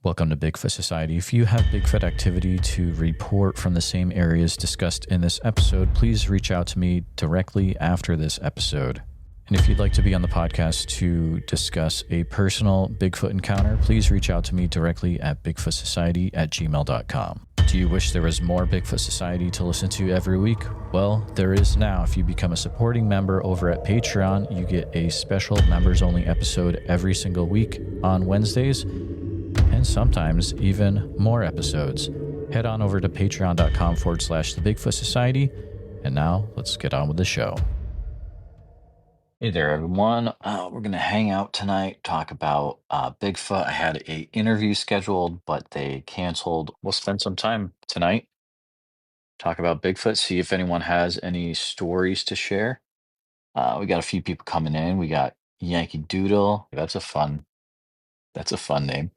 Welcome to Bigfoot Society. If you have Bigfoot activity to report from the same areas discussed in this episode, please reach out to me directly after this episode. And if you'd like to be on the podcast to discuss a personal Bigfoot encounter, please reach out to me directly at bigfootsociety@gmail.com. Do you wish there was more Bigfoot Society to listen to every week? Well, there is now. If you become a supporting member over at Patreon, you get a special members-only episode every single week on Wednesdays, and sometimes even more episodes. Head on over to patreon.com/the Bigfoot Society. And now let's get on with the show. Hey there, everyone. We're going to hang out tonight, talk about Bigfoot. I had a interview scheduled, but they canceled. We'll spend some time tonight, talk about Bigfoot, see if anyone has any stories to share. We got a few people coming in. We got Yankee Doodle. That's a fun name.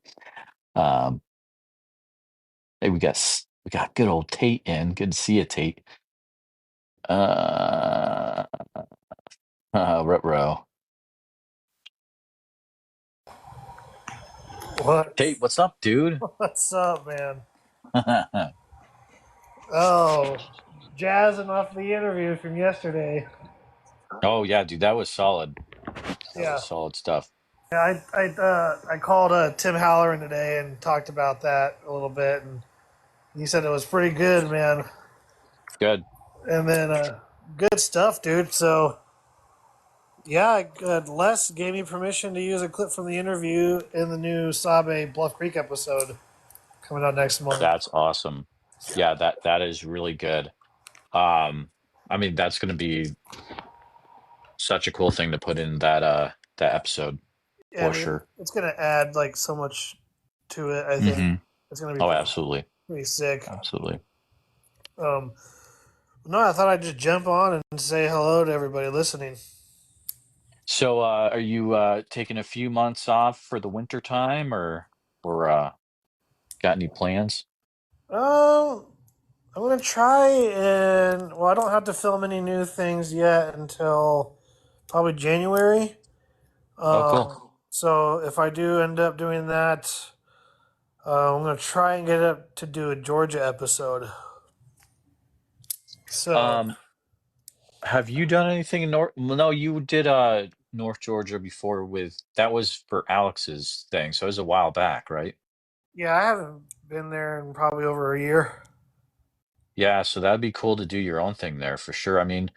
Hey, we got good old Tate in. Good to see you, Tate. Ruh-roh. What? Tate, what's up, dude? What's up, man? Oh, jazzing off the interview from yesterday. Oh yeah, dude, that was solid. That was solid stuff. Yeah, I called Tim Halloran today and talked about that a little bit, and he said it was pretty good, man. Good. And then good stuff, dude. So yeah, Les gave me permission to use a clip from the interview in the new Sabe Bluff Creek episode coming out next month. That's awesome. Yeah, that is really good. I mean, that's going to be such a cool thing to put in that episode for sure. It's going to add like so much to it. I think it's going to be absolutely pretty sick. Absolutely. No, I thought I'd just jump on and say hello to everybody listening. So, are you taking a few months off for the winter time, or got any plans? I'm gonna try and I don't have to film any new things yet until probably January. Cool. So if I do end up doing that, I'm gonna try and get up to do a Georgia episode. So, have you done anything in North? No, you did North Georgia before that was for Alex's thing, so it was a while back, right? Yeah, I haven't been there in probably over a year. Yeah, so that'd be cool to do your own thing there for sure. I mean,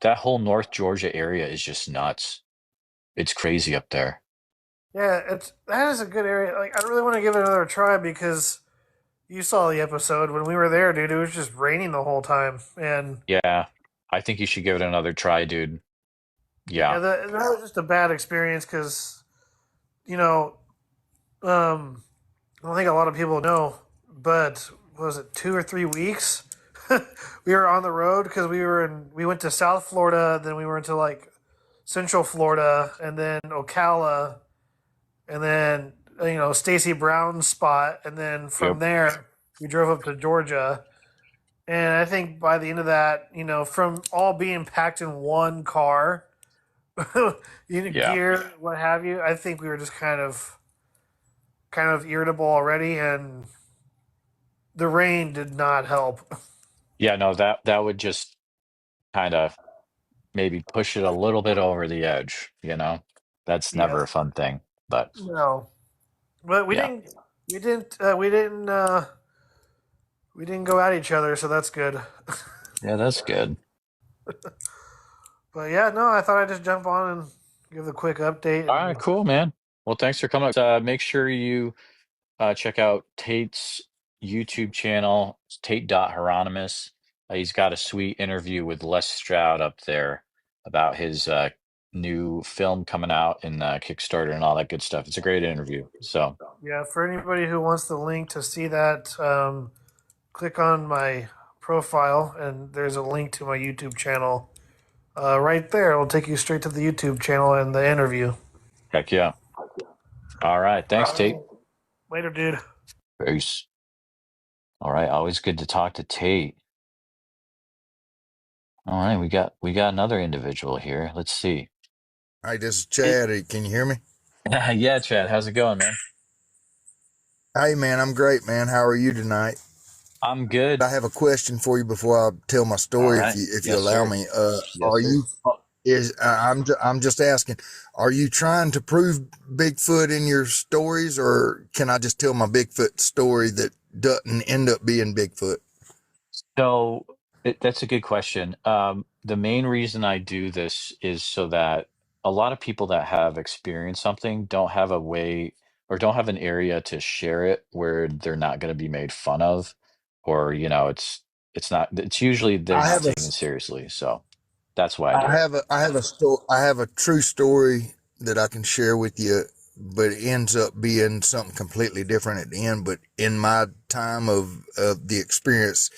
that whole North Georgia area is just nuts. It's crazy up there. Yeah, that is a good area. Like, I really want to give it another try because you saw the episode when we were there, dude. It was just raining the whole time, and yeah, I think you should give it another try, dude. Yeah, that was just a bad experience because, I don't think a lot of people know, but was it 2 or 3 weeks? We were on the road because we went to South Florida, then we were into like Central Florida, and then Ocala, and then Stacy Brown's spot, and then from there we drove up to Georgia. And I think by the end of that, from all being packed in one car, gear, what have you, I think we were just kind of irritable already, and the rain did not help. Yeah, no, that would just kind of maybe push it a little bit over the edge, That's never a fun thing, but no. But we didn't go at each other, so that's good. Yeah, that's good. But yeah, no, I thought I'd just jump on and give a quick update. All right, cool, man. Well, thanks for coming up. Make sure you check out Tate's YouTube channel, Tate.Hieronymus. He's got a sweet interview with Les Stroud up there about his new film coming out in Kickstarter and all that good stuff. It's a great interview. So yeah, for anybody who wants the link to see that, click on my profile and there's a link to my YouTube channel. Right there, it'll take you straight to the YouTube channel and the interview. Heck yeah. All right. Thanks, Tate. Later, dude. Peace. All right. Always good to talk to Tate. All right. We got another individual here. Let's see. Hi, this is Chad. Can you hear me? Yeah, Chad. How's it going, man? Hey man, I'm great, man. How are you tonight? I'm good. I have a question for you before I tell my All story, if right. you Yes, allow sir. me. Yes, Are sir. you is I'm just asking, are you trying to prove Bigfoot in your stories, or can I just tell my Bigfoot story that doesn't end up being Bigfoot? So that's a good question. The main reason I do this is so that a lot of people that have experienced something don't have a way or don't have an area to share it where they're not going to be made fun of, or it's not. It's usually they're I not have a taken seriously. So that's why I do it. I have a true story that I can share with you, but it ends up being something completely different at the end. But in my time of the experience,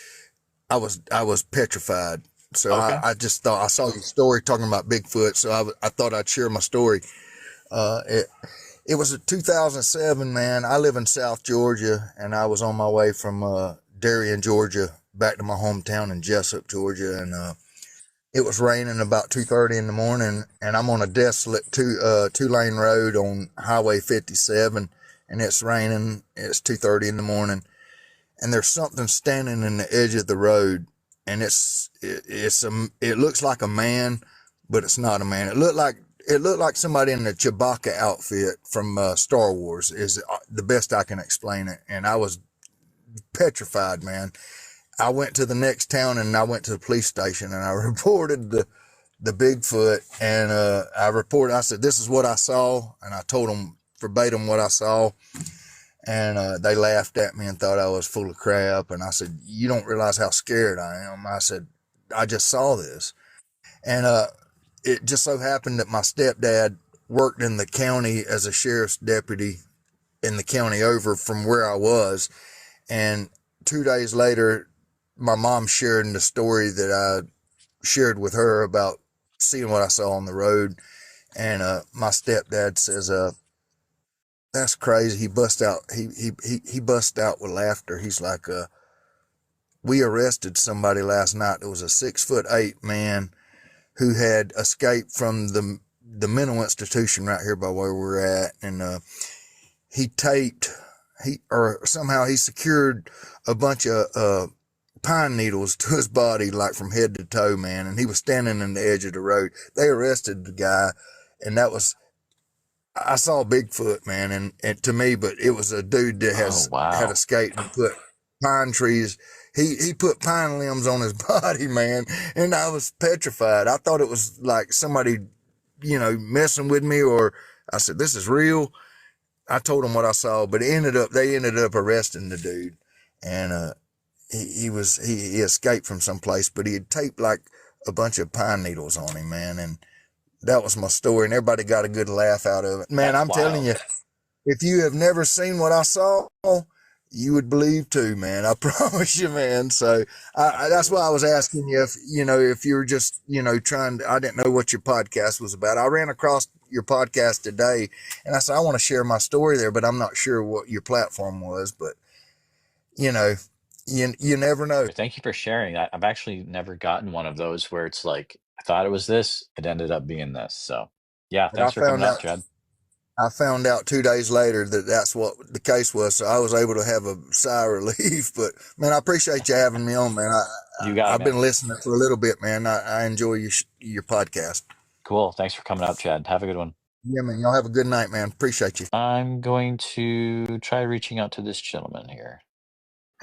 I was petrified. So Okay. I just thought I saw your story talking about Bigfoot, so I thought I'd share my story. Uh, it, it was 2007, man. I live in South Georgia, and I was on my way from Darien, Georgia, back to my hometown in Jessup, Georgia, and it was raining about 2:30 in the morning, and I'm on a desolate two lane road on Highway 57, and it's raining. It's 2:30 in the morning, and there's something standing in the edge of the road, and it looks like a man, but it's not a man. It looked like somebody in the Chewbacca outfit from Star Wars is the best I can explain it. And I was petrified, man. I went to the next town and I went to the police station and I reported the Bigfoot, and I said, this is what I saw. And I told them verbatim what I saw. And they laughed at me and thought I was full of crap. And I said, you don't realize how scared I am. I said, I just saw this. And it just so happened that my stepdad worked in the county as a sheriff's deputy in the county over from where I was. And 2 days later, my mom shared the story that I shared with her about seeing what I saw on the road. And my stepdad says, that's crazy. He bust out. He bust out with laughter. He's like, we arrested somebody last night. There was a 6'8" man who had escaped from the mental institution right here by where we're at, and he taped or somehow he secured a bunch of pine needles to his body, like from head to toe, man. And he was standing in the edge of the road. They arrested the guy, and that was I saw Bigfoot, man, and to me, but it was a dude that Oh, had wow. escaped and put pine trees. He put pine limbs on his body, man, and I was petrified. I thought it was like somebody, messing with me, or I said, this is real. I told them what I saw, but they ended up arresting the dude, and he escaped from someplace, but he had taped like a bunch of pine needles on him, man, and that was my story, and everybody got a good laugh out of it. Man, That's I'm telling wild. you, if you have never seen what I saw, you would believe too, man. I promise you, man. So that's why I was asking you if you were just, I didn't know what your podcast was about. I ran across your podcast today, and I said, I want to share my story there, but I'm not sure what your platform was, but you know, you never know. Thank you for sharing. I've actually never gotten one of those where it's like, I thought it was this, it ended up being this. So, yeah, But I thanks for coming found out, out Chad. I found out 2 days later that that's what the case was. So I was able to have a sigh of relief. But man, I appreciate you having me on, man. You got it, I've man. been listening for a little bit, man. I enjoy your podcast. Cool. Thanks for coming out, Chad. Have a good one. Yeah, man. Y'all have a good night, man. Appreciate you. I'm going to try reaching out to this gentleman here.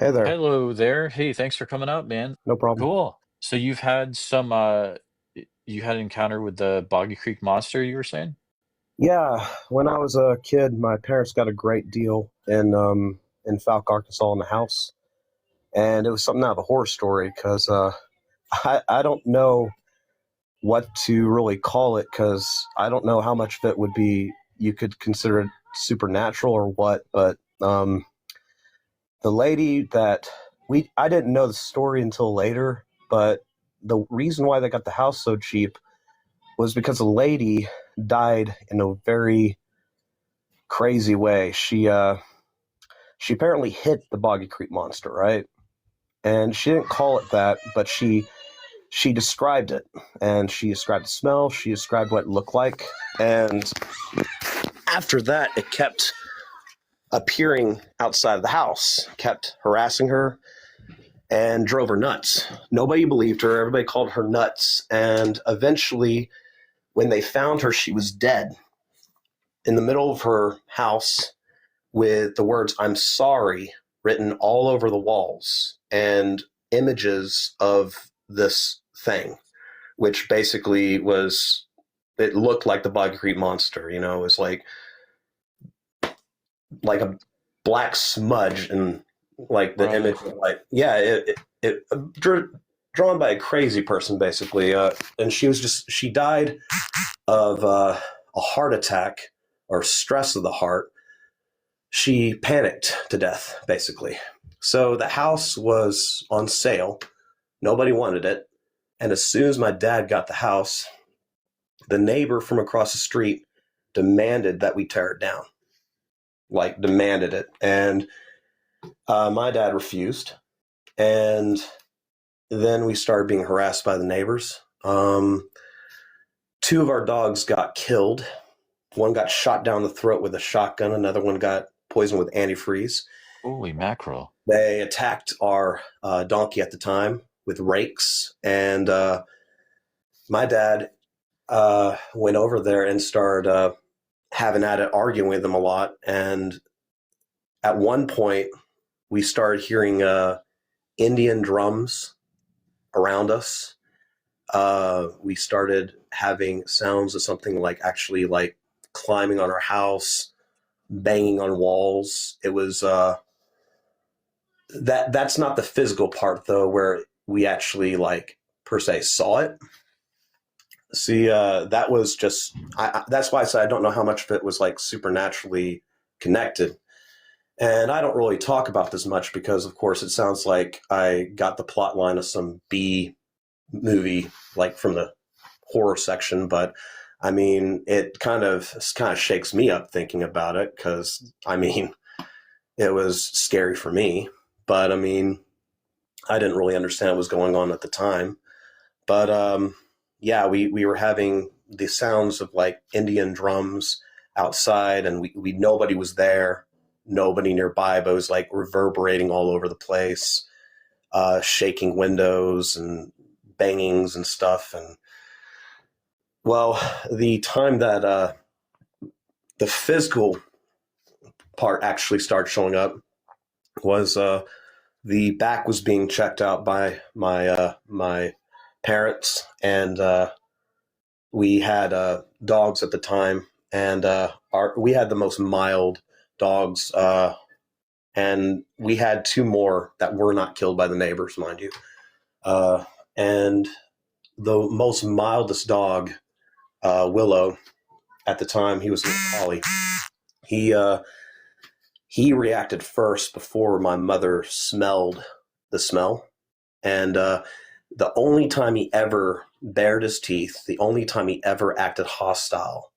Hey there. Hello there. Hey, thanks for coming out, man. No problem. Cool. So you've had you had an encounter with the Boggy Creek monster, you were saying? Yeah, when I was a kid, my parents got a great deal in Falk, Arkansas, in the house, and it was something out of a horror story because I don't know what to really call it because I don't know how much of it would be you could consider it supernatural or what, but the lady that I didn't know the story until later, but the reason why they got the house so cheap was because a lady died in a very crazy way. She apparently hit the Boggy Creek monster, right? And she didn't call it that, but she described it, and she described the smell. She described what it looked like, and after that, it kept appearing outside of the house, kept harassing her and drove her nuts. Nobody believed her. Everybody called her nuts. And eventually, when they found her, she was dead in the middle of her house with the words, "I'm sorry," written all over the walls and images of this thing, which basically was, it looked like the Boggy Creek monster. You know, it was like a black smudge, and like the image of like, yeah, drawn by a crazy person basically. And she died of a heart attack or stress of the heart. She panicked to death basically. So the house was on sale. Nobody wanted it. And as soon as my dad got the house, the neighbor from across the street demanded that we tear it down. Like, demanded it. And my dad refused. And then we started being harassed by the neighbors. 2 of our dogs got killed. One got shot down the throat with a shotgun. Another one got poisoned with antifreeze. Holy mackerel. They attacked our donkey at the time with rakes. And my dad went over there and started having at it, arguing with them a lot. And at one point, we started hearing Indian drums around us. We started having sounds of something like actually like climbing on our house, banging on walls. It was that's not the physical part though, where we actually like per se saw it. See, that was just, that's why I said I don't know how much of it was like supernaturally connected. And I don't really talk about this much because, of course, it sounds like I got the plot line of some B movie, like from the horror section. But I mean, it kind of shakes me up thinking about it because, I mean, it was scary for me. But I mean, I didn't really understand what was going on at the time. But yeah, we were having the sounds of like Indian drums outside, and we nobody was there. Nobody nearby, but it was like reverberating all over the place, shaking windows and bangings and stuff. And well, the time that the physical part actually started showing up was the back was being checked out by my parents, and we had dogs at the time, and we had the most mild dogs, and we had 2 more that were not killed by the neighbors, mind you. And the most mildest dog, Willow, at the time, he was a collie. He reacted first before my mother smelled the smell. And the only time he ever bared his teeth, the only time he ever acted hostile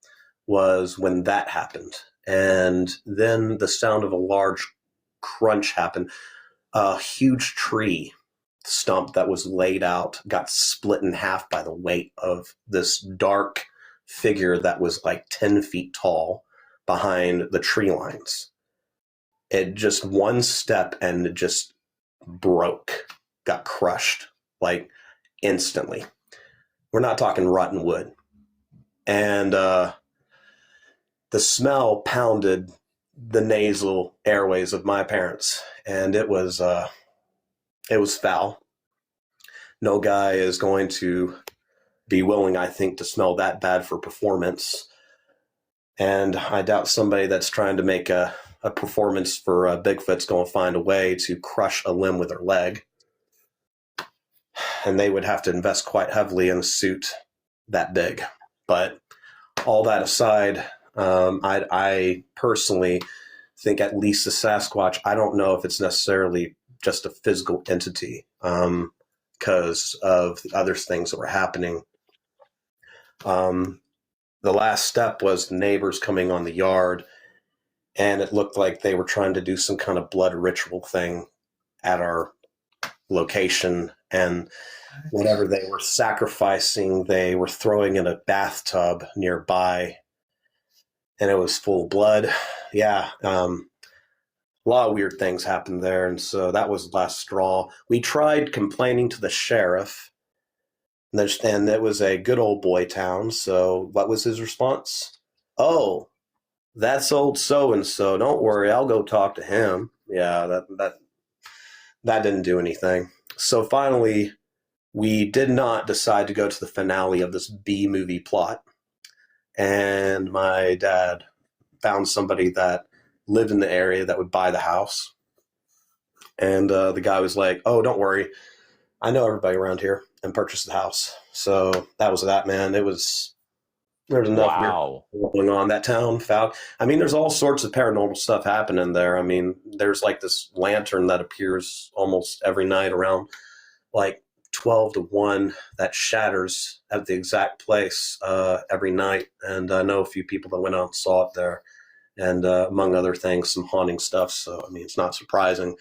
was when that happened. And then the sound of a large crunch happened. A huge tree stump that was laid out got split in half by the weight of this dark figure that was like 10 feet tall behind the tree lines. It just one step and it just broke, got crushed like instantly. We're not talking rotten wood. And the smell pounded the nasal airways of my parents, and it was foul. No guy is going to be willing, I think, to smell that bad for performance. And I doubt somebody that's trying to make a performance for Bigfoot's going to find a way to crush a limb with their leg. And they would have to invest quite heavily in a suit that big. But all that aside, I personally think at least the Sasquatch, I don't know if it's necessarily just a physical entity because of the other things that were happening. The last step was the neighbors coming on the yard, and it looked like they were trying to do some kind of blood ritual thing at our location, and whatever they were sacrificing, they were throwing in a bathtub nearby, and it was full of blood. Yeah. a lot of weird things happened there, and so that was the last straw. We tried complaining to the sheriff, and it was a good old boy town. So what was his response? Oh, that's old so and so. Don't worry, I'll go talk to him. Yeah, that didn't do anything. So finally, we did not decide to go to the finale of this B movie plot, and my dad found somebody that lived in the area that would buy the house. And the guy was like, "Oh, don't worry, I know everybody around here," and purchased the house. So that was that, man. There's enough Wow. weird going on that town. I mean, there's all sorts of paranormal stuff happening there. I mean, there's like this lantern that appears almost every night around like 12 to 1 that shatters at the exact place every night. And I know a few people that went out and saw it there, and among other things, some haunting stuff. So, I mean, it's not surprising.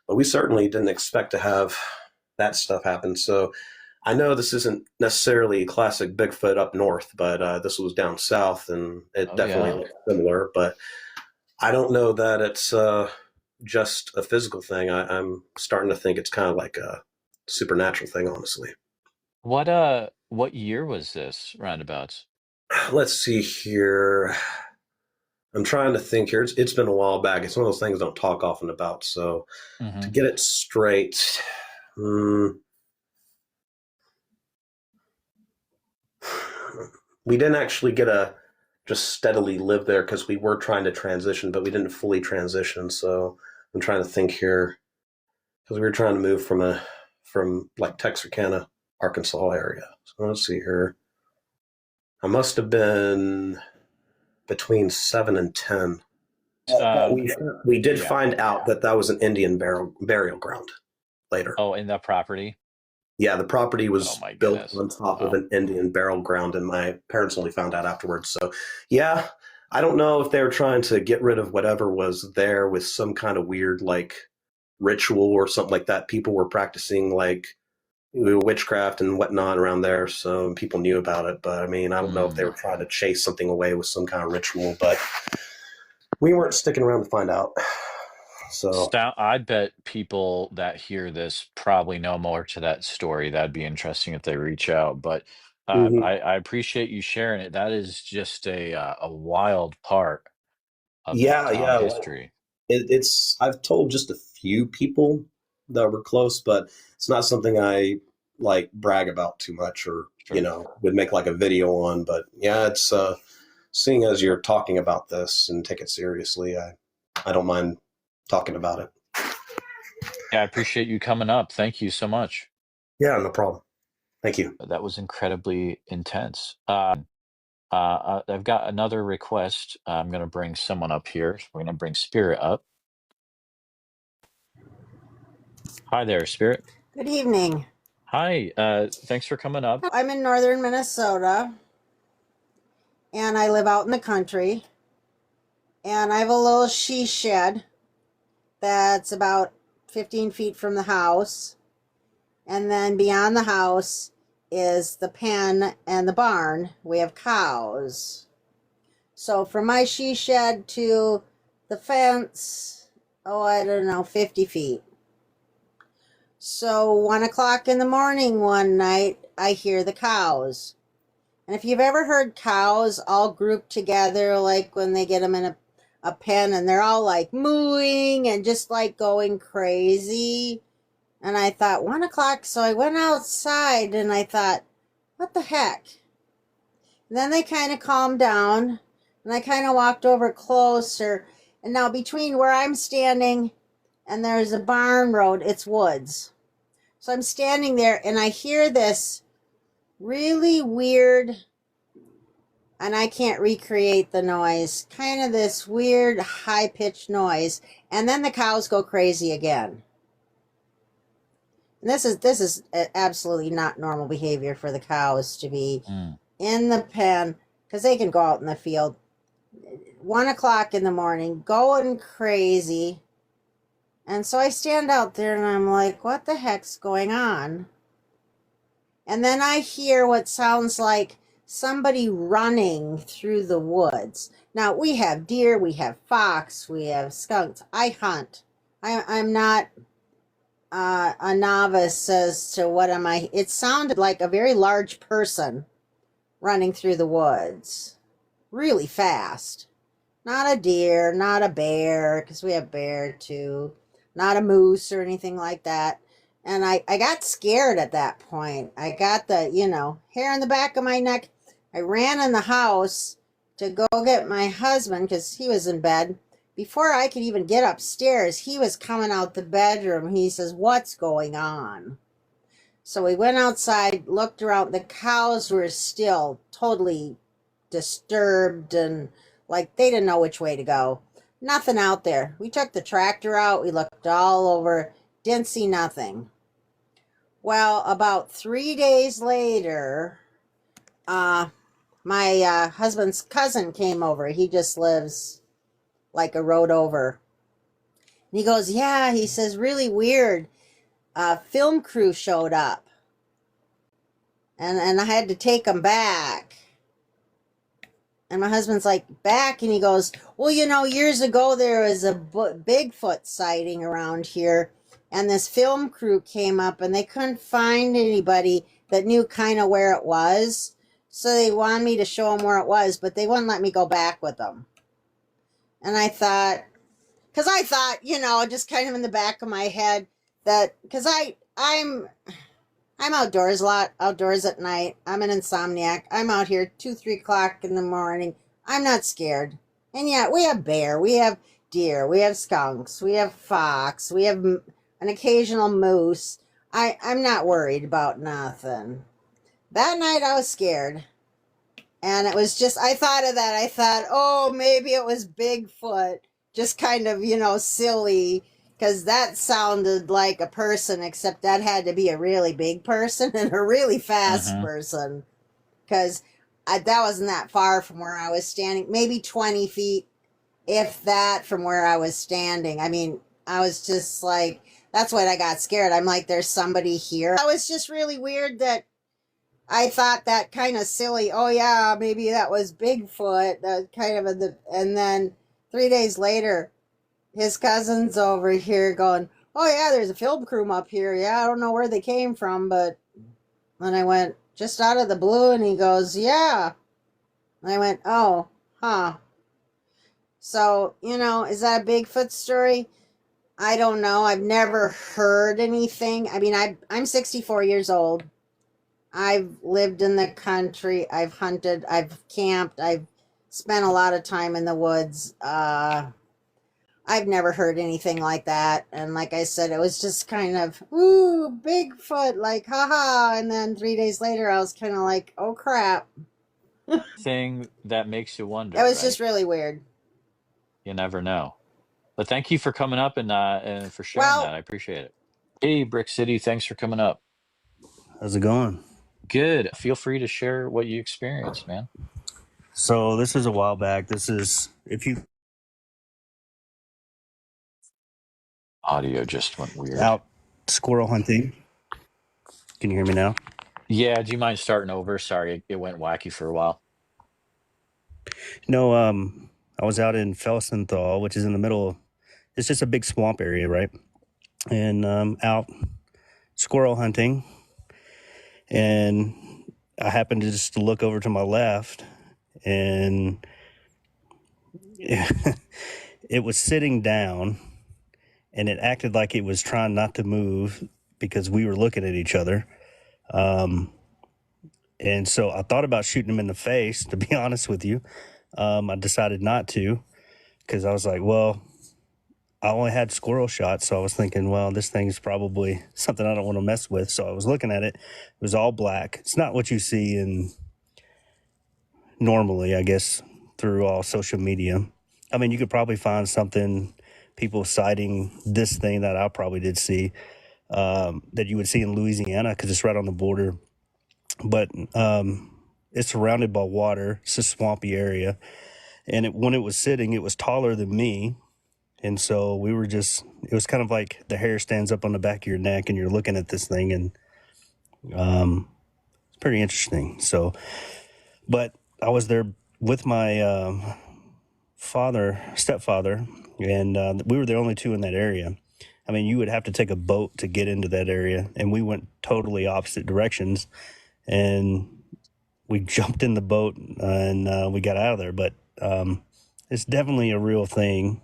But we certainly didn't expect to have that stuff happen. So I know this isn't necessarily classic Bigfoot up north, but this was down south, and it definitely looked similar. But I don't know that it's just a physical thing. I'm starting to think it's kind of like a supernatural thing, honestly. What year was this roundabouts? Let's see here. I'm trying to think here. It's been a while back. It's one of those things I don't talk often about. So to get it straight, we didn't actually get to just steadily live there because we were trying to transition, but we didn't fully transition. So I'm trying to think here because we were trying to move from like Texarkana, Arkansas area. So let's see here. I must have been between 7 and 10. We did find out that was an Indian burial ground later. Oh, in that property? Yeah, the property was built on top of an Indian burial ground, and my parents only found out afterwards. So, yeah, I don't know if they were trying to get rid of whatever was there with some kind of weird, like, ritual or something like that. People were practicing, like, witchcraft and whatnot around there, so people knew about it. But, I mean, I don't know if they were trying to chase something away with some kind of ritual, but we weren't sticking around to find out. So I bet people that hear this probably know more to that story. That'd be interesting if they reach out. But I appreciate you sharing it. That is just a wild part of that town history. It's I've told just a few people that were close, but it's not something I like brag about too much, or would make like a video on. But yeah, it's seeing as you're talking about this and take it seriously, I don't mind talking about it. Yeah, I appreciate you coming up. Thank you so much. Yeah, no problem. Thank you. That was incredibly intense. I've got another request. I'm going to bring someone up here. We're going to bring Spirit up. Hi there, Spirit. Good evening. Hi. Thanks for coming up. I'm in northern Minnesota, and I live out in the country. And I have a little she shed that's about 15 feet from the house. And then beyond the house is the pen and the barn. We have cows. So from my she shed to the fence, I don't know, 50 feet. So 1 o'clock in the morning one night, I hear the cows. And if you've ever heard cows all grouped together, like when they get them in a pen and they're all like mooing and just like going crazy. And I thought 1 o'clock, so I went outside and I thought, what the heck? And then they kind of calmed down and I kind of walked over closer. And now between where I'm standing and there's a barn road, it's woods. So I'm standing there and I hear this really weird, and I can't recreate the noise, kind of this weird high-pitched noise, and then the cows go crazy again. And this is absolutely not normal behavior for the cows to be in the pen, because they can go out in the field 1 o'clock in the morning going crazy. And so I stand out there and I'm like, what the heck's going on? And then I hear what sounds like somebody running through the woods. Now, we have deer, we have fox, we have skunks. I hunt. I'm not a novice as to what am I. It sounded like a very large person running through the woods really fast. Not a deer, not a bear, because we have bear too, not a moose or anything like that. And I got scared at that point. I got the, hair on the back of my neck. I ran in the house to go get my husband because he was in bed. Before I could even get upstairs, he was coming out the bedroom. He says, "What's going on?" So we went outside, looked around. The cows were still totally disturbed and like they didn't know which way to go. Nothing out there. We took the tractor out. We looked all over. Didn't see nothing. Well, about 3 days later, my husband's cousin came over. He just lives like a road over. And he goes, "Yeah," he says, "really weird. Film crew showed up. And I had to take them back." And my husband's like, "Back?" And he goes, "Well, years ago there was a Bigfoot sighting around here. And this film crew came up and they couldn't find anybody that knew kind of where it was. So they wanted me to show them where it was, but they wouldn't let me go back with them." And I thought, just kind of in the back of my head that, because I'm outdoors a lot, outdoors at night. I'm an insomniac. I'm out here 2-3 o'clock in the morning. I'm not scared. And yet we have bear, we have deer, we have skunks, we have fox, we have an occasional moose. I'm not worried about nothing. That night I was scared. And it was just, I thought of that. I thought, oh, maybe it was Bigfoot. Just kind of, silly. Because that sounded like a person, except that had to be a really big person and a really fast person. Because that wasn't that far from where I was standing. Maybe 20 feet, if that, from where I was standing. I mean, I was just like, that's when I got scared. I'm like, there's somebody here. That was just really weird that I thought that kind of silly. Oh, yeah, maybe that was Bigfoot. That kind of and then 3 days later, his cousin's over here going, "Oh, yeah, there's a film crew up here. Yeah, I don't know where they came from, but..." And I went, just out of the blue, and he goes, "Yeah." And I went, "Oh, huh." So, is that a Bigfoot story? I don't know. I've never heard anything. I mean, I'm 64 years old. I've lived in the country. I've hunted. I've camped. I've spent a lot of time in the woods. I've never heard anything like that. And like I said, it was just kind of, ooh, Bigfoot, like, haha. And then 3 days later, I was kind of like, oh, crap. Thing that makes you wonder, It was right? just really weird. You never know. But thank you for coming up and for sharing that. I appreciate it. Hey, Brick City, thanks for coming up. How's it going? Good. Feel free to share what you experienced, man. So this is a while back. This is Audio just went weird. out squirrel hunting. Can you hear me now? Yeah, do you mind starting over? Sorry, it went wacky for a while. No, I was out in Felsenthal, which is in the middle. It's just a big swamp area, right? And out squirrel hunting, and I happened to just look over to my left, and it was sitting down, and it acted like it was trying not to move because we were looking at each other. And so I thought about shooting him in the face, to be honest with you. I decided not to because I was like, well, I only had squirrel shots. So I was thinking, well, this thing's probably something I don't want to mess with. So I was looking at it. It was all black. It's not what you see in normally, I guess, through all social media. I mean, you could probably find something, people citing this thing that I probably did see, that you would see in Louisiana because it's right on the border. But it's surrounded by water. It's a swampy area. And when it was sitting, it was taller than me. And so it was kind of like the hair stands up on the back of your neck and you're looking at this thing, and it's pretty interesting. So, but I was there with my stepfather, and we were the only two in that area. I mean, you would have to take a boat to get into that area, and we went totally opposite directions. And we jumped in the boat and we got out of there. But it's definitely a real thing.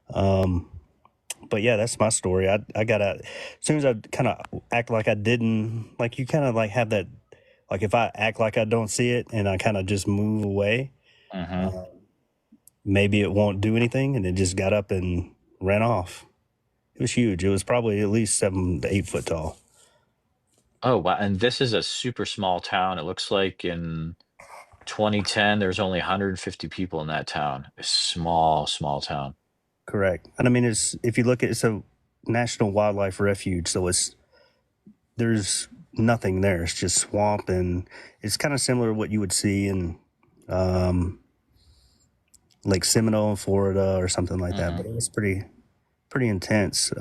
But yeah, that's my story. I got out as soon as I kind of act like I didn't, like you kind of like have that, like if I act like I don't see it and I kind of just move away, maybe it won't do anything. And it just got up and ran off. It was huge. It was probably at least 7 to 8 foot tall. Oh, wow. And this is a super small town. It looks like in 2010, there's only 150 people in that town. A small, small town. Correct. And I mean, if you look at it's a national wildlife refuge, so there's nothing there. It's just swamp, and it's kind of similar to what you would see in Lake Seminole in Florida or something like that. But it was pretty intense.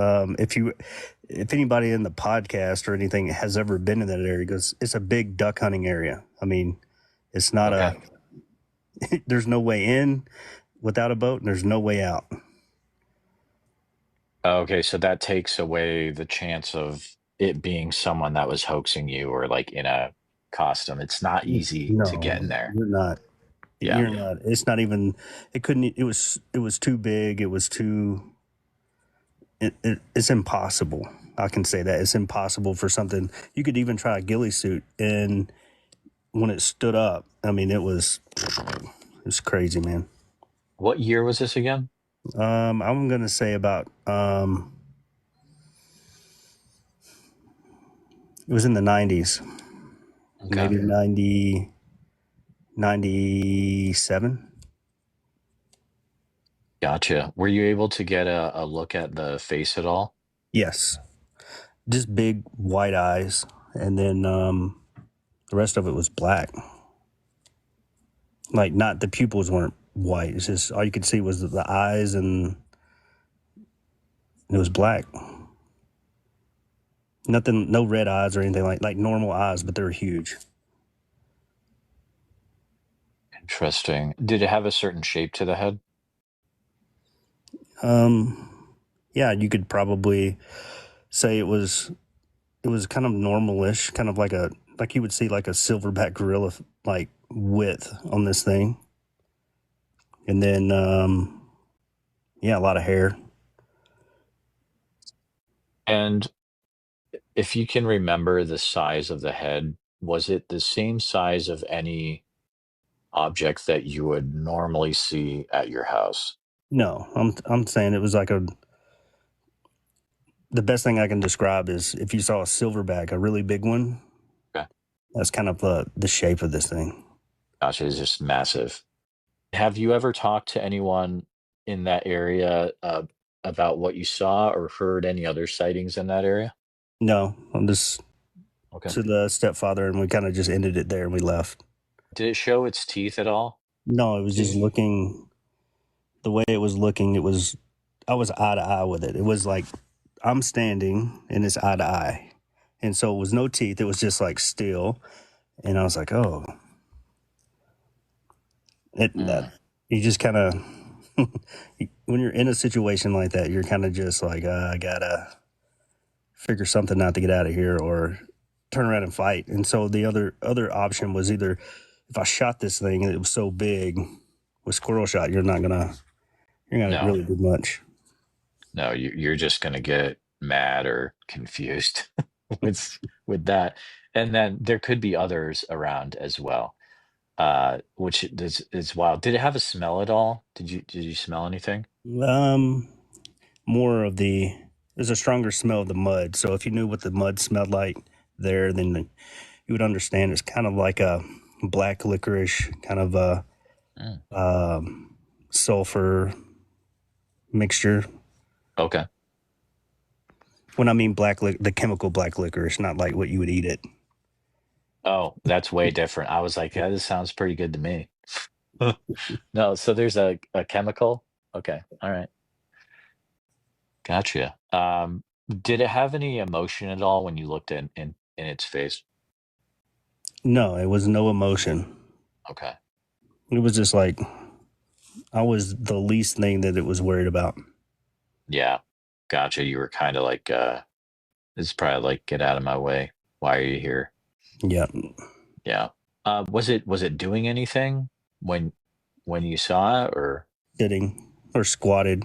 If anybody in the podcast or anything has ever been in that area, goes, it's a big duck hunting area. I mean, it's not there's no way in without a boat, and there's no way out. Okay, so that takes away the chance of it being someone that was hoaxing you or like in a costume. It's not easy to get in there. You're not. Yeah. You're not. It's not even. It couldn't. It was too big. It was too. It's impossible. I can say that it's impossible for something. You could even try a ghillie suit, and when it stood up, I mean, it was crazy, man. What year was this again? I'm gonna say about it was in the 90s, maybe 97. Gotcha. Were you able to get a look at the face at all? Yes, just big white eyes, and then the rest of it was black. Like, not the pupils weren't white. It's just all you could see was the eyes, and it was black. Nothing, no red eyes or anything like normal eyes, but they were huge. Interesting. Did it have a certain shape to the head? Yeah, you could probably say it was kind of normalish, kind of like you would see like a silverback gorilla like width on this thing. And then a lot of hair. And if you can remember the size of the head, was it the same size of any object that you would normally see at your house? No, I'm saying it was like the best thing I can describe is if you saw a silverback, a really big one. Okay. That's kind of the shape of this thing. Gotcha, it's just massive. Have you ever talked to anyone in that area about what you saw or heard any other sightings in that area? No, I'm just to the stepfather, and we kind of just ended it there and we left. Did it show its teeth at all? No, it was just looking, the way it was looking, I was eye to eye with it. It was like I'm standing and it's eye to eye. And so it was no teeth. It was just like still. And I was like, oh. You just kind of, when you're in a situation like that, you're kind of just like, I gotta figure something out to get out of here or turn around and fight. And so the other option was either if I shot this thing and it was so big with squirrel shot, you're not gonna really do much. No, you're just gonna get mad or confused with that. And then there could be others around as well, which is wild. Did it have a smell at all? Did you smell anything? More of there's a stronger smell of the mud. So if you knew what the mud smelled like there, then you would understand it's kind of like a black licorice, kind of a sulfur mixture. Okay. When I mean the chemical black licorice, not like what you would eat it. Oh, that's way different. I was like, yeah, this sounds pretty good to me. No, so there's a chemical. Okay. All right. Gotcha. Did it have any emotion at all when you looked in its face? No, it was no emotion. Okay. It was just like I was the least thing that it was worried about. Yeah. Gotcha. You were kind of like, it's probably like, get out of my way. Why are you here? Yeah. Yeah. Was it doing anything when you saw it, or? Sitting or squatted.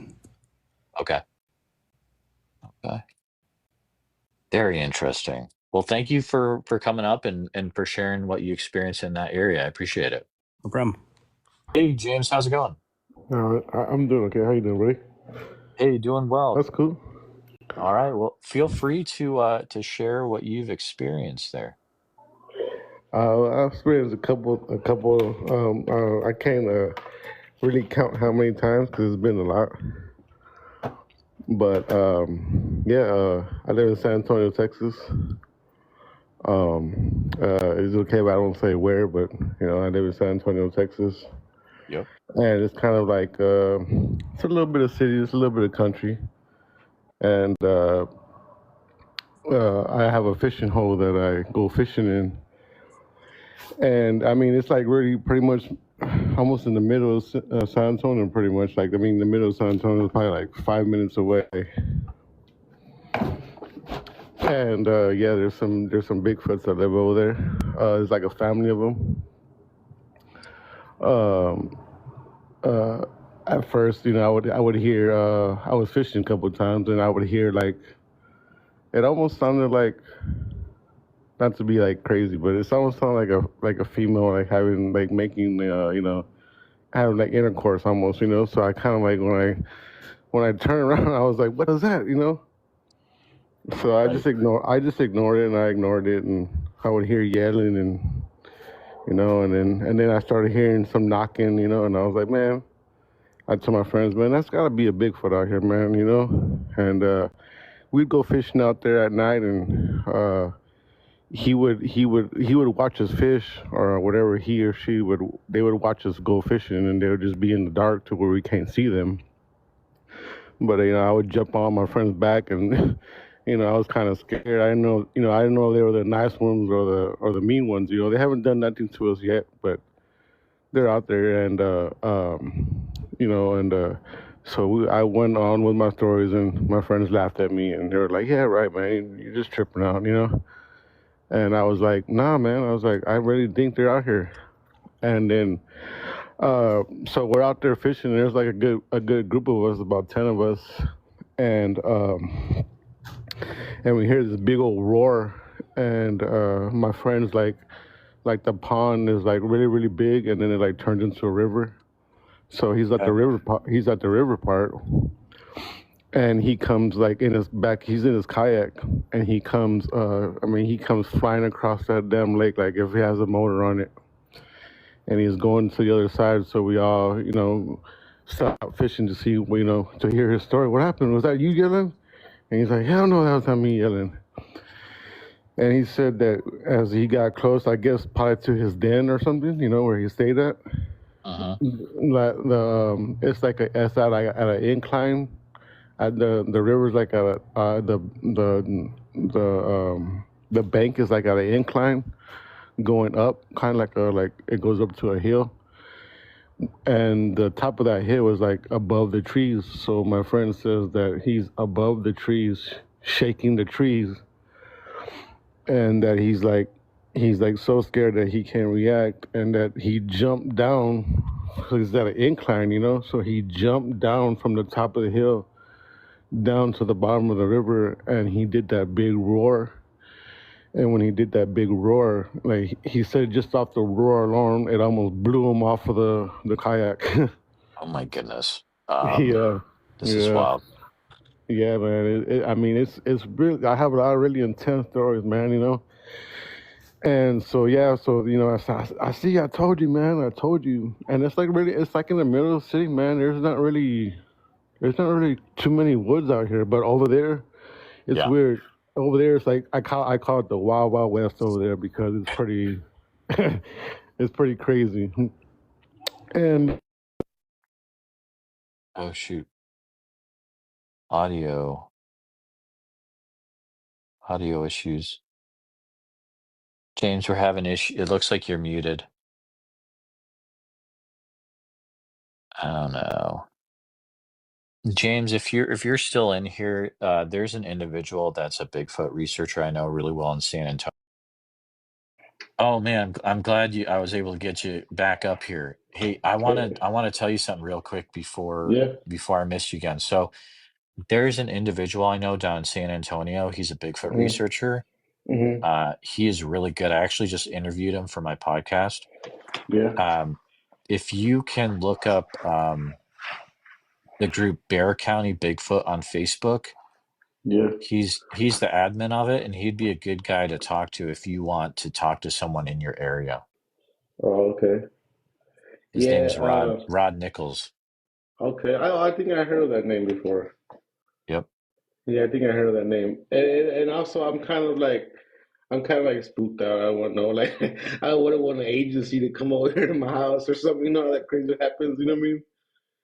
Okay. Okay. Very interesting. Well, thank you for coming up and for sharing what you experienced in that area. I appreciate it. No problem. Hey, James, how's it going? I'm doing okay. How you doing, buddy? Hey, doing well. That's cool. All right. Well, feel free to share what you've experienced there. I've experienced a couple. I can't really count how many times because it's been a lot. But I live in San Antonio, Texas. It's okay if I don't say where, but I live in San Antonio, Texas, Yep. and it's kind of like it's a little bit of city, it's a little bit of country, and I have a fishing hole that I go fishing in. And I mean, it's like really pretty much almost in the middle of San Antonio, pretty much. Like, I mean, the middle of San Antonio is probably like 5 minutes away. And there's some Bigfoots that live over there. There's like a family of them. At first, I would hear. I was fishing a couple of times, and I would hear like it almost sounded like, not to be like crazy, but it almost sounded like a female like having like making having like intercourse almost, So I kind of like when I turned around, I was like, what is that, So I just ignored it, and I ignored it, and I would hear yelling, and and then I started hearing some knocking, and I was like, man, I told my friends, man, that's got to be a Bigfoot out here, man, and we'd go fishing out there at night, and he would watch us fish, or whatever he or she they would watch us go fishing, and they would just be in the dark to where we can't see them. But I would jump on my friend's back, and I was kind of scared. I didn't know they were the nice ones or the mean ones. They haven't done nothing to us yet, but they're out there, and so I went on with my stories, and my friends laughed at me, and they were like, "Yeah, right, man, you're just tripping out, And I was like, nah, man. I was like, I really think they're out here. And then, so we're out there fishing. And there's like a good group of us, about 10 of us, and we hear this big old roar. And my friend's like the pond is like really really big, and then it like turns into a river. So he's at the river. He's at the river part. And he comes like in his back, he's in his kayak, and he comes, he comes flying across that damn lake like if he has a motor on it. And he's going to the other side, so we all, stop fishing to see, to hear his story. What happened? Was that you yelling? And he's like, hell no, that was not me yelling. And he said that as he got close, I guess probably to his den or something, where he stayed at. It's like it's at an incline. The river's like at the bank is like at an incline going up, kind of like it goes up to a hill, and the top of that hill was like above the trees. So my friend says that he's above the trees, shaking the trees, and that he's like so scared that he can't react, and that he jumped down. So he's at an incline, so he jumped down from the top of the hill down to the bottom of the river, and he did that big roar. And when he did that big roar, like he said, just off the roar alone, it almost blew him off of the kayak. Oh my goodness. This is yeah, wild. yeah, man. It's really. I have a lot of really intense stories, man. And so I see. I told you, man. I told you. And it's like really, it's like in the middle of the city, man. There's not really too many woods out here, but over there, it's weird. Over there, it's like I call it the Wild Wild West over there, because it's pretty it's pretty crazy. And Oh shoot. Audio issues. James, we're having issue. It looks like you're muted. I don't know. James, if you're still in here, there's an individual that's a Bigfoot researcher I know really well in San Antonio. Oh man, I'm glad I was able to get you back up here. Hey, I want to tell you something real quick Yeah. before I miss you again. So there's an individual I know down in San Antonio. He's a Bigfoot Mm-hmm. researcher. Mm-hmm. He is really good. I actually just interviewed him for my podcast. Yeah. If you can look up the group Bear County Bigfoot on Facebook, Yeah. he's the admin of it, and he'd be a good guy to talk to if you want to talk to someone in your area. Oh, okay. His name Yeah. is Rod Nichols. Okay. I think I heard of that name before. Yep. Yeah, I think I heard of that name. And also, I'm kind of like spooked out. I want to know, like, I wouldn't want an agency to come over here to my house or something. You know, that crazy happens. You know what I mean?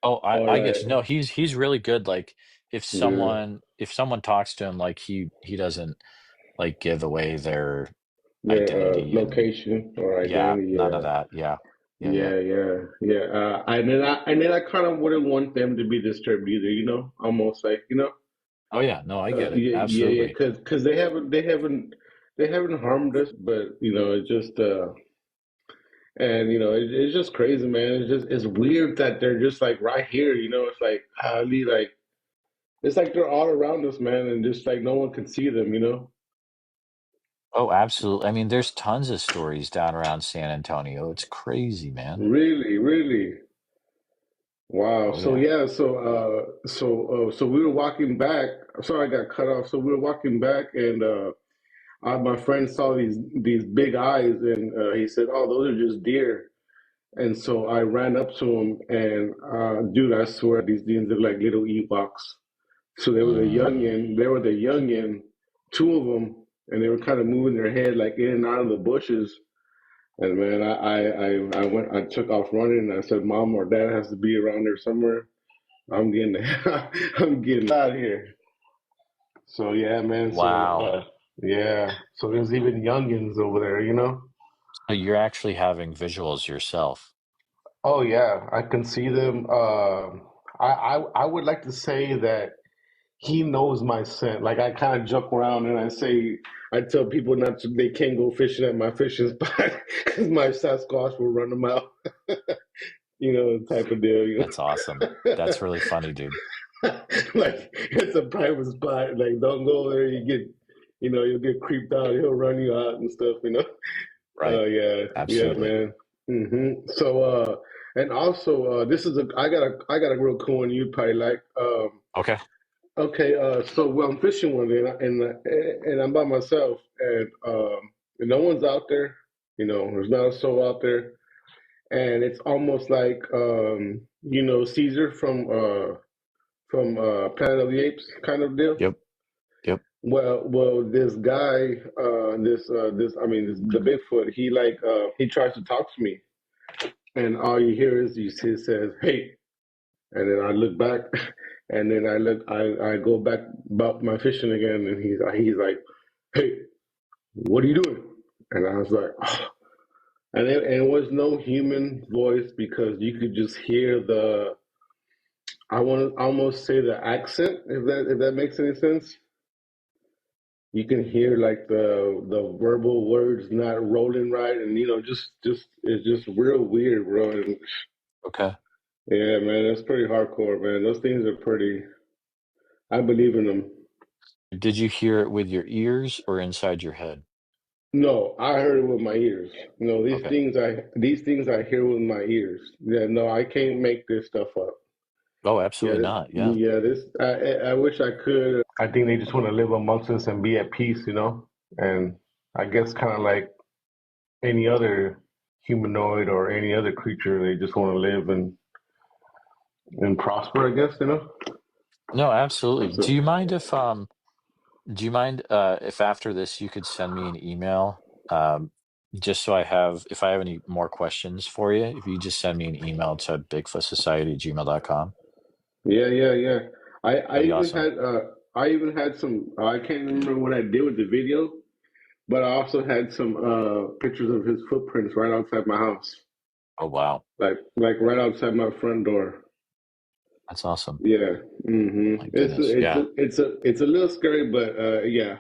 Oh, Or I get like, you. No, he's really good. Like yeah, if someone talks to him, like he doesn't like give away their their identity, and location or yeah, identity. none of Yeah, that. Yeah. yeah. And then I kind of wouldn't want them to be disturbed either. You know, almost like Oh yeah, no, I get it. yeah, Absolutely. because they haven't harmed us, but it's just and it's just crazy, man. It's weird that they're just like right here. It's like highly like it's like they're all around us, man, and just like no one can see them. Oh, absolutely. I mean, there's tons of stories down around San Antonio. It's crazy, man. Really, really. Wow. Oh So yeah. yeah, so we were walking back. Sorry, I got cut off. So we were walking back, and my friend saw these big eyes, and he said, "Oh, those are just deer." And so I ran up to him, and dude, I swear these things look like little Ewoks. So they were the Mm, youngin. They were the youngin, two of them, and they were kind of moving their head like in and out of the bushes. And man, I took off running. And I said, "Mom or Dad has to be around there somewhere. I'm getting, I'm getting out of here." So yeah, man. So wow. yeah. So there's even youngins over there. So you're actually having visuals yourself. Oh yeah, I can see them. I would like to say that he knows my scent. Like I kind of joke around and I tell people they can't go fishing at my fishing spot because my Sasquatch will run them out. Type of deal. That's awesome. That's really funny, dude. Like it's a private spot. Like don't go there. You'll get creeped out. He'll run you out and stuff. Right. Yeah, yeah, Absolutely. man. So, and also, I got a real cool one you'd probably like. Okay. Okay, so I'm fishing one day, and I'm by myself, and no one's out there. There's not a soul out there, and it's almost like Caesar from Planet of the Apes kind of deal. Yep. Yep. Well, this guy, the Bigfoot, he tries to talk to me, and all you hear is he says, "Hey," and then I look back, and then I go back about my fishing again, and he's like, "Hey, what are you doing?" And I was like, oh. And it was no human voice because you could just hear I want to almost say the accent, if that makes any sense. You can hear like the verbal words not rolling right, and just it's just real weird, bro. And Okay. yeah, man, that's pretty hardcore, man. Those things are pretty. I believe in them. Did you hear it with your ears or inside your head? No, I heard it with my ears. No, these Okay. things I hear with my ears. Yeah, no, I can't make this stuff up. Oh, Yeah, absolutely not. Yeah. I wish I could. I think they just want to live amongst us and be at peace. And I guess kind of like any other humanoid or any other creature, they just want to live and prosper, I guess. No, absolutely. So, Do you mind if after this you could send me an email? Just so if I have any more questions for you, if you just send me an email to bigfootsociety@gmail.com. yeah, yeah, yeah. I, I That'd be even awesome. had some. I can't remember what I did with the video, but I also had some pictures of his footprints right outside my house, Oh wow. like right outside my front door. That's awesome. Yeah. My It's goodness. Yeah. it's a little scary, but yeah.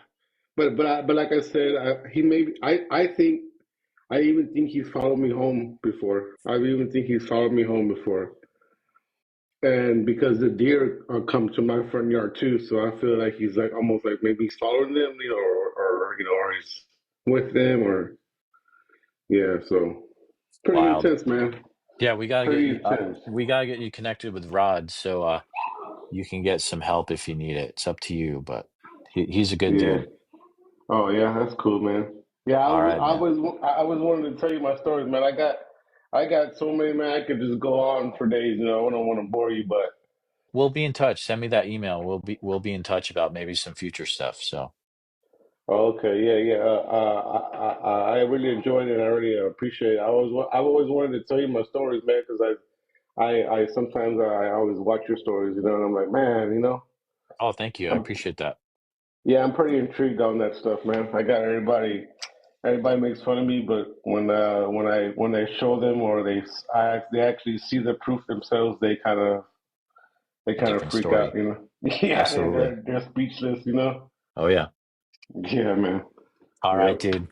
But like I said, he maybe I think I even think he's followed me home before. I even think he's followed me home before. And because the deer come to my front yard too, so I feel like he's like almost like maybe he's following them, or or he's with them, or yeah. So pretty Wild. intense, man. Yeah, we gotta get Pretty you. intense. We gotta get you connected with Rod, so you can get some help if you need it. It's up to you, but he's a good Yeah. dude. Oh yeah, that's cool, man. Yeah, All right, man. I was wanting to tell you my stories, man. I got so many, man. I could just go on for days. I don't want to bore you, but We'll be in touch. Send me that email. We'll be in touch about maybe some future stuff. So, okay, yeah, yeah. I really enjoyed it. I really appreciate it. I've always wanted to tell you my stories, man, because I sometimes I always watch your stories, and I'm like, man, oh, thank you. I I'm, appreciate that. yeah, I'm pretty intrigued on that stuff, man. I got everybody makes fun of me, but when I show them or they actually see the proof themselves, they A kind of different freak out, story. Yeah, Absolutely. they're speechless. Oh yeah. Yeah, man. All right, Yep. dude.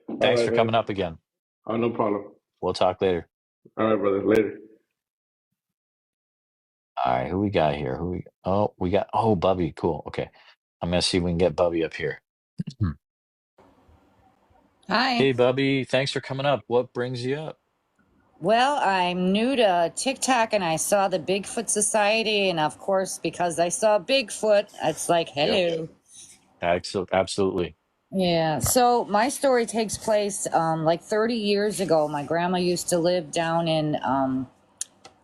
All Thanks right, for coming man. up again. Oh, no problem. We'll talk later. All right, brother. Later. All right, who we got here? We got Bubby. Cool. Okay. I'm gonna see if we can get Bubby up here. Hmm. Hi. Hey Bubby, thanks for coming up. What brings you up? Well, I'm new to TikTok and I saw the Bigfoot Society. And of course, because I saw Bigfoot, it's like, Yep. hello. Absolutely. Yeah. So my story takes place like 30 years ago. My grandma used to live down in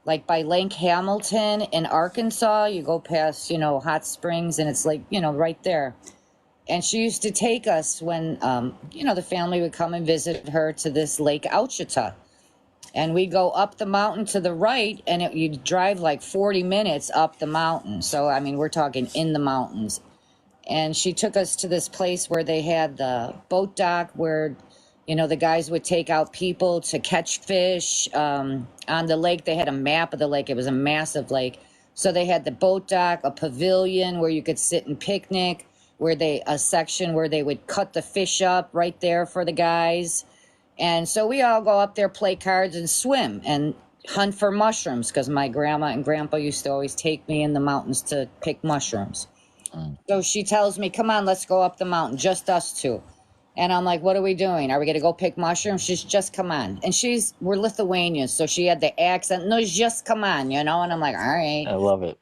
like by Lake Hamilton in Arkansas. You go past, Hot Springs and it's like, right there. And she used to take us when, the family would come and visit her to this Lake Ouachita. And we go up the mountain to the right, and you drive like 40 minutes up the mountain. So, I mean, we're talking in the mountains. And she took us to this place where they had the boat dock where, the guys would take out people to catch fish. On the lake, they had a map of the lake. It was a massive lake. So they had the boat dock, a pavilion where you could sit and picnic, a section where they would cut the fish up right there for the guys. And so we all go up there, play cards, and swim and hunt for mushrooms because my grandma and grandpa used to always take me in the mountains to pick mushrooms. Mm. So she tells me, come on, let's go up the mountain, just us two. And I'm like, what are we doing? Are we going to go pick mushrooms? She's just come on. And we're Lithuanians, so she had the accent. No, just come on, And I'm like, all right. I love it.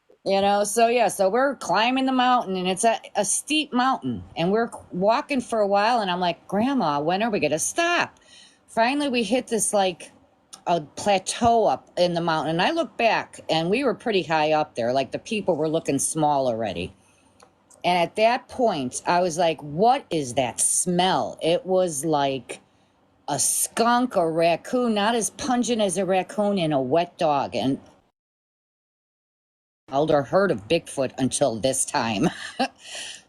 So we're climbing the mountain and it's a steep mountain. And we're walking for a while and I'm like, Grandma, when are we going to stop? Finally, we hit this like a plateau up in the mountain. And I look back and we were pretty high up there. Like the people were looking small already. And at that point, I was like, what is that smell? It was like a skunk or raccoon, not as pungent as a raccoon and a wet dog. And or heard of Bigfoot until this time.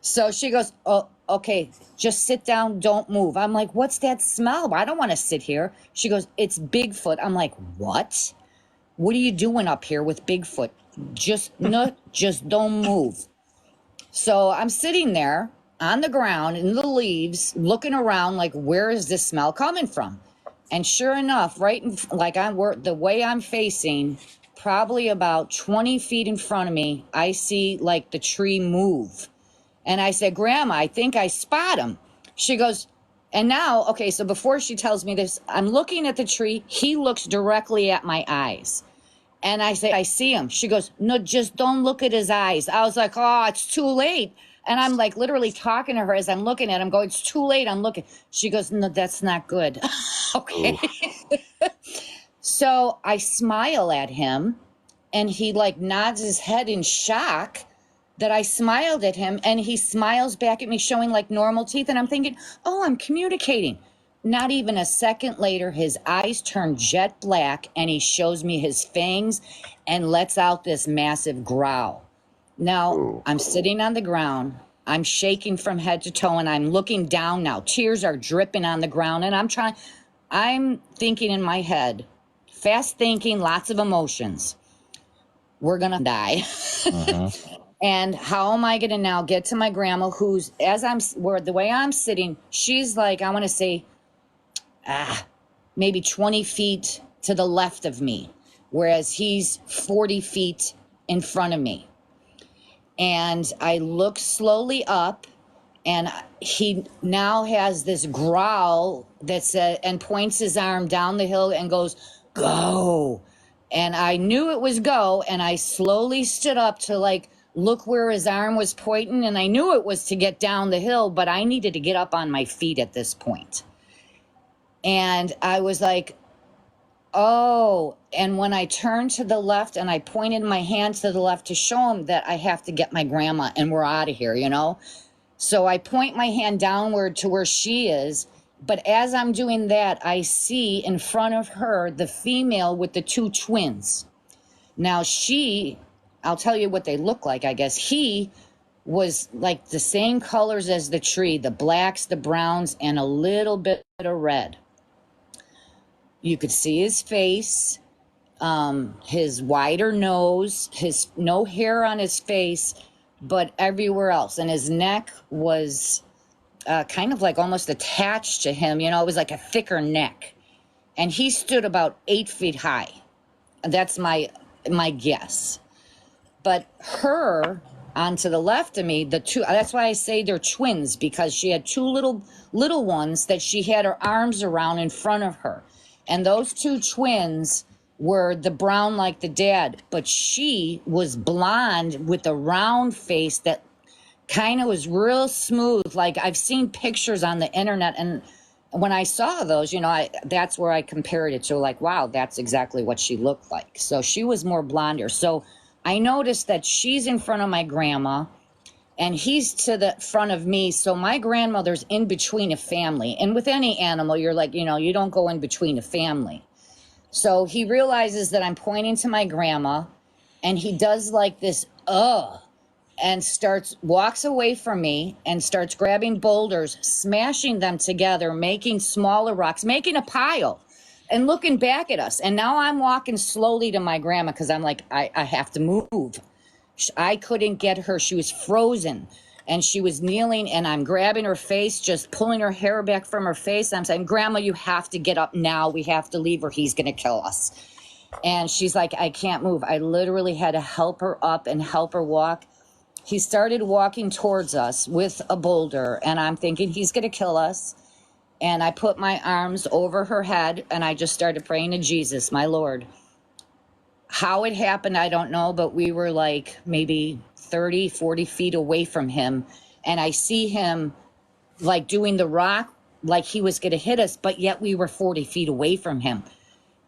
So she goes, oh, okay, just sit down, don't move. I'm like, what's that smell? I don't want to sit here. She goes, it's Bigfoot. I'm like, what? What are you doing up here with Bigfoot? Just don't move. So I'm sitting there on the ground in the leaves, looking around like, where is this smell coming from? And sure enough, the way I'm facing, probably about 20 feet in front of me, I see like the tree move. And I said, Grandma, I think I spot him. She goes, and now, okay, so before she tells me this, I'm looking at the tree. He looks directly at my eyes. And I say, I see him. She goes, no, just don't look at his eyes. I was like, oh, it's too late. And I'm like literally talking to her as I'm looking at him, going, it's too late. I'm looking. She goes, no, that's not good. Okay. So I smile at him and he like nods his head in shock that I smiled at him, and he smiles back at me showing like normal teeth. And I'm thinking, oh, I'm communicating. Not even a second later, his eyes turn jet black and he shows me his fangs and lets out this massive growl. Now, Ooh. I'm sitting on the ground. I'm shaking from head to toe and I'm looking down now. Tears are dripping on the ground and I'm thinking in my head, fast thinking, lots of emotions. we're going to die. And how am I going to now get to my grandma, who's, the way I'm sitting, she's like, I want to say, maybe 20 feet to the left of me, whereas he's 40 feet in front of me. And I look slowly up, and he now has this growl that said, and points his arm down the hill and goes, "Go." And I knew it was go, and I slowly stood up to like look where his arm was pointing, and I knew it was to get down the hill, but I needed to get up on my feet at this point. And I was like, oh, and when I turned to the left and I pointed my hand to the left to show him that I have to get my grandma and we're out of here, you know? So I point my hand downward to where she is, but as I'm doing that, I see in front of her the female with the two twins. Now I'll tell you what they look like, I guess. He was like the same colors as the tree, the blacks, the browns, and a little bit of red. You could see his face, his wider nose, his no hair on his face, but everywhere else. And his neck was kind of like almost attached to him. You know, it was like a thicker neck. And he stood about 8 feet high. That's my guess. But her, on to the left of me, the two, that's why I say they're twins, because she had two little ones that she had her arms around in front of her. And those two twins were the brown like the dad, but she was blonde with a round face that kind of was real smooth. Like I've seen pictures on the internet, and when I saw those, you know, that's where I compared it to, like, wow, that's exactly what she looked like. So she was more blonder. So I noticed that she's in front of my grandma and he's to the front of me. So my grandmother's in between a family. And with any animal, you're like, you know, you don't go in between a family. So he realizes that I'm pointing to my grandma, and he does like this, and walks away from me and starts grabbing boulders, smashing them together, making smaller rocks, making a pile, and looking back at us. And now I'm walking slowly to my grandma because I'm like, I have to move. I couldn't get her. She was frozen, and she was kneeling, and I'm grabbing her face, just pulling her hair back from her face. I'm saying, Grandma, you have to get up now. We have to leave, or he's going to kill us. And she's like, I can't move. I literally had to help her up and help her walk. He started walking towards us with a boulder, and I'm thinking he's going to kill us. And I put my arms over her head, and I just started praying to Jesus, my Lord. How it happened, I don't know, but we were like maybe 30, 40 feet away from him. And I see him like doing the rock, like he was going to hit us, but yet we were 40 feet away from him.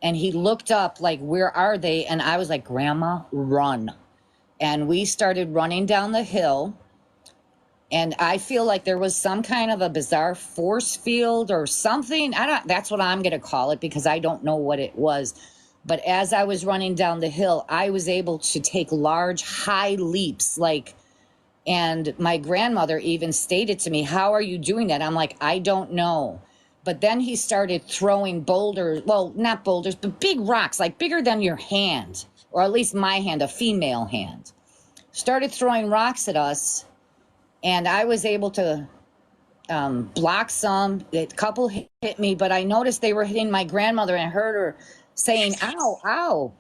And he looked up like, where are they? And I was like, Grandma, run. And we started running down the hill. And I feel like there was some kind of a bizarre force field or something. That's what I'm going to call it, because I don't know what it was. But as I was running down the hill, I was able to take large, high leaps, and my grandmother even stated to me, how are you doing that? I'm like, I don't know. But then he started throwing boulders, well, not boulders, but big rocks, like bigger than your hand, or at least my hand, a female hand. Started throwing rocks at us, and I was able to block some. A couple hit me, but I noticed they were hitting my grandmother, and I heard her saying, ow, ow.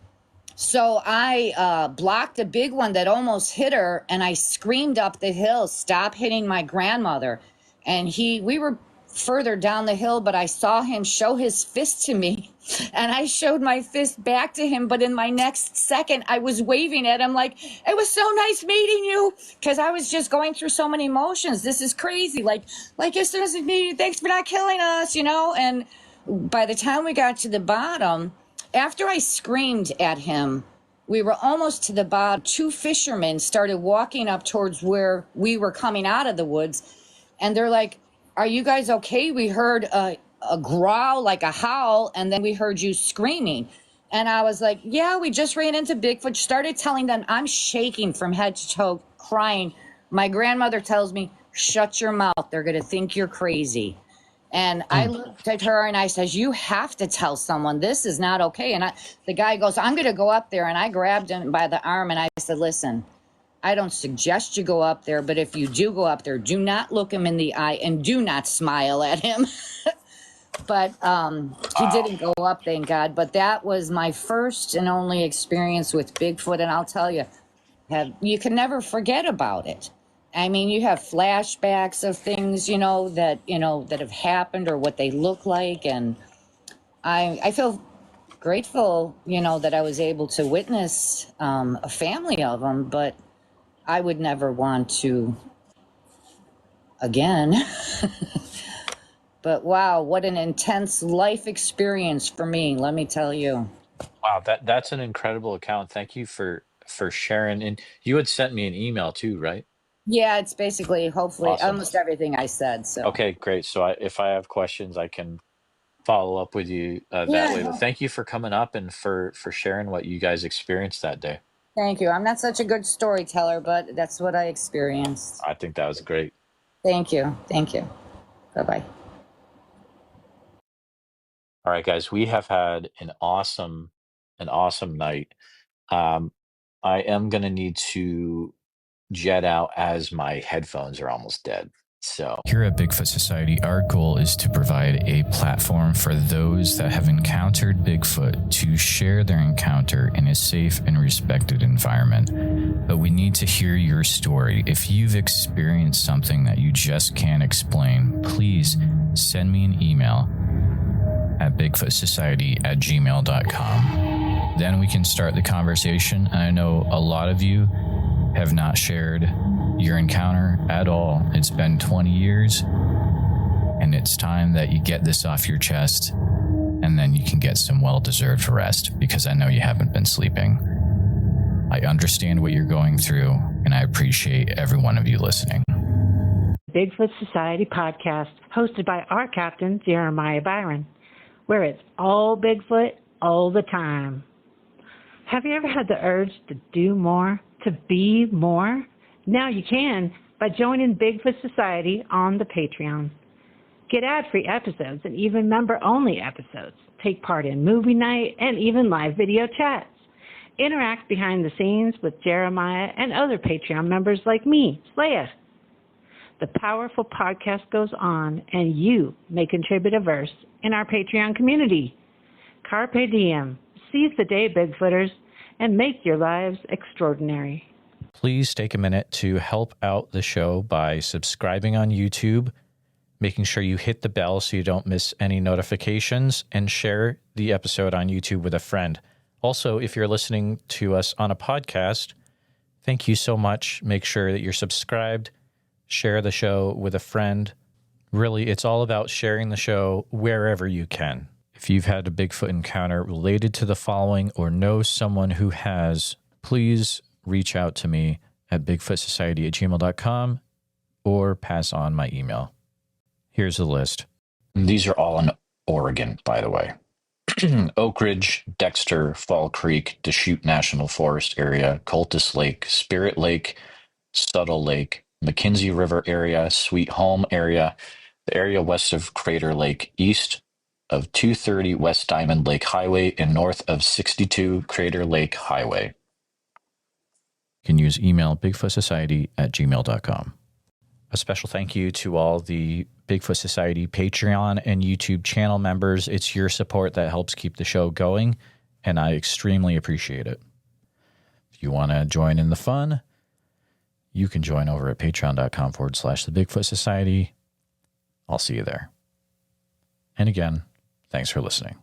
So I blocked a big one that almost hit her, and I screamed up the hill, stop hitting my grandmother. And we were further down the hill, but I saw him show his fist to me, and I showed my fist back to him. But in my next second, I was waving at him like, it was so nice meeting you, because I was just going through so many emotions. This is crazy. Like as soon as thanks for not killing us, you know. And by the time we got to the bottom, after I screamed at him, we were almost to the bottom. Two fishermen started walking up towards where we were coming out of the woods. And they're like, are you guys okay? We heard a growl, like a howl, and then we heard you screaming. And I was like, yeah, we just ran into Bigfoot. Started telling them, I'm shaking from head to toe, crying. My grandmother tells me, shut your mouth. They're going to think you're crazy. And I looked at her and I says, you have to tell someone, this is not okay. And the guy goes, I'm going to go up there. And I grabbed him by the arm and I said, listen, I don't suggest you go up there, but if you do go up there, do not look him in the eye and do not smile at him. But he didn't go up, thank God. But that was my first and only experience with Bigfoot. And I'll tell you, you can never forget about it. I mean, you have flashbacks of things, that have happened or what they look like. And I feel grateful, that I was able to witness a family of them, but I would never want to again. But wow, what an intense life experience for me, let me tell you. Wow, that's an incredible account. Thank you for sharing. And you had sent me an email too, right? Yeah, it's basically, hopefully, Awesome. almost everything I said. So Okay, great. So if I have questions, I can follow up with you that way. But thank you for coming up and for sharing what you guys experienced that day. Thank you. I'm not such a good storyteller, but that's what I experienced. I think that was great. Thank you. Thank you. Bye-bye. All right, guys, we have had an awesome night. I am going to need to jet out as my headphones are almost dead. So here at Bigfoot Society, our goal is to provide a platform for those that have encountered Bigfoot to share their encounter in a safe and respected environment. But we need to hear your story. If you've experienced something that you just can't explain, please send me an email at bigfootsociety@gmail.com. Then we can start the conversation. And I know a lot of you have not shared your encounter at all. It's been 20 years, and it's time that you get this off your chest, and then you can get some well-deserved rest, because I know you haven't been sleeping. I understand what you're going through, and I appreciate every one of you listening. Bigfoot Society podcast, hosted by our captain, Jeremiah Byron, where it's all Bigfoot all the time. Have you ever had the urge to do more, to be more? Now you can by joining Bigfoot Society on the Patreon. Get ad-free episodes and even member-only episodes. Take part in movie night and even live video chats. Interact behind the scenes with Jeremiah and other Patreon members like me, Slaya. The powerful podcast goes on, and you may contribute a verse in our Patreon community. Carpe diem. Seize the day, Bigfooters, and make your lives extraordinary. Please take a minute to help out the show by subscribing on YouTube, making sure you hit the bell so you don't miss any notifications, and share the episode on YouTube with a friend. Also, if you're listening to us on a podcast, thank you so much. Make sure that you're subscribed. Share the show with a friend. Really, it's all about sharing the show wherever you can. If you've had a Bigfoot encounter related to the following or know someone who has, please reach out to me at bigfootsociety@gmail.com or pass on my email. Here's the list. These are all in Oregon, by the way. Oak Ridge, Dexter, Fall Creek, Deschutes National Forest area, Cultus Lake, Spirit Lake, Subtle Lake, McKenzie River area, Sweet Home area, the area west of Crater Lake, east of 230 West Diamond Lake Highway, and north of 62 Crater Lake Highway. You can use email bigfootsociety@gmail.com. A special thank you to all the Bigfoot Society Patreon and YouTube channel members. It's your support that helps keep the show going, and I extremely appreciate it. If you want to join in the fun, you can join over at patreon.com/the Bigfoot Society. I'll see you there. And again, thanks for listening.